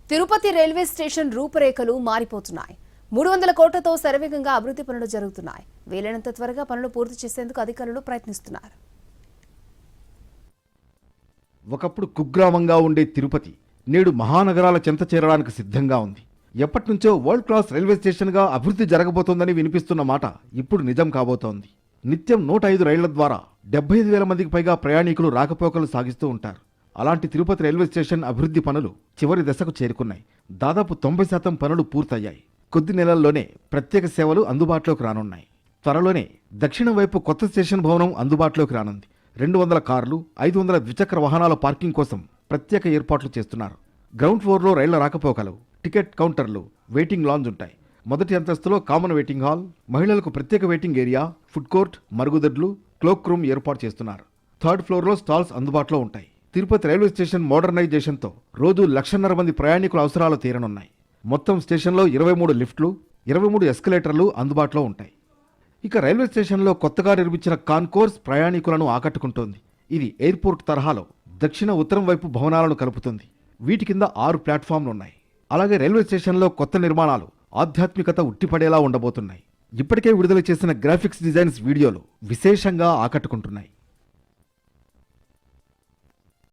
Tirupati railway station రూపురేఖలు మారిపోతున్నాయి. 300 కోట్లతో శరవేగంగా అభివృద్ధి పనులు జరుగుతున్నాయి. వీలైనంత త్వరగా పనులు పూర్తి చేసేందుకు అధికారులు ప్రయత్నిస్తున్నారు. ఒకప్పుడు కుగ్రామంగా ఉండే తిరుపతి నేడు మహానగరాల చెంత చేరడానికి సిద్ధంగా ఉంది. ఎప్పటినుంచో వరల్డ్ క్లాస్ రైల్వే స్టేషన్గా అభివృద్ధి జరగబోతోందని వినిపిస్తున్న మాట ఇప్పుడు నిజం కాబోతోంది. నిత్యం 105 రైళ్ల ద్వారా 75,000 మందికి పైగా ప్రయాణికులు రాకపోకలు సాగిస్తూ ఉంటారు. అలాంటి తిరుపతి రైల్వే స్టేషన్ అభివృద్ధి పనులు చివరి దశకు చేరుకున్నాయి. దాదాపు 90% పనులు పూర్తయ్యాయి. కొద్ది నెలల్లోనే ప్రత్యేక సేవలు అందుబాటులోకి రానున్నాయి. త్వరలోనే దక్షిణం వైపు కొత్త స్టేషన్ భవనం అందుబాటులోకి రానుంది. 200 కార్లు, 500 ద్విచక్ర వాహనాల పార్కింగ్ కోసం ప్రత్యేక ఏర్పాట్లు చేస్తున్నారు. గ్రౌండ్ ఫ్లోర్లో రైళ్ల రాకపోకలు, టికెట్ కౌంటర్లు, వెయిటింగ్ లాంజ్ ఉంటాయి. మొదటి అంతస్తులో కామన్ వెయిటింగ్ హాల్, మహిళలకు ప్రత్యేక వెయిటింగ్ ఏరియా, ఫుడ్ కోర్ట్, మరుగుదొడ్లు, క్లోక్ రూమ్ ఏర్పాటు చేస్తున్నారు. థర్డ్ ఫ్లోర్లో స్టాల్స్ అందుబాటులో ఉంటాయి. తిరుపతి రైల్వే స్టేషన్ మోడర్నైజేషన్తో రోజు 1,50,000 మంది ప్రయాణికుల అవసరాలు తీరనున్నాయి. మొత్తం స్టేషన్లో 23 లిఫ్ట్లు, 23 ఎస్కలేటర్లు అందుబాటులో ఉంటాయి. ఇక రైల్వే స్టేషన్లో కొత్తగా నిర్మించిన కాన్కోర్స్ ప్రయాణికులను ఆకట్టుకుంటోంది. ఇది ఎయిర్పోర్ట్ తరహాలో దక్షిణ ఉత్తరం వైపు భవనాలను కలుపుతుంది. వీటి కింద 6 ప్లాట్ఫామ్లున్నాయి. అలాగే రైల్వే స్టేషన్లో కొత్త నిర్మాణాలు ఆధ్యాత్మికత ఉట్టిపడేలా ఉండబోతున్నాయి. ఇప్పటికే విడుదల చేసిన గ్రాఫిక్స్ డిజైన్స్ వీడియోలు విశేషంగా ఆకట్టుకుంటున్నాయి.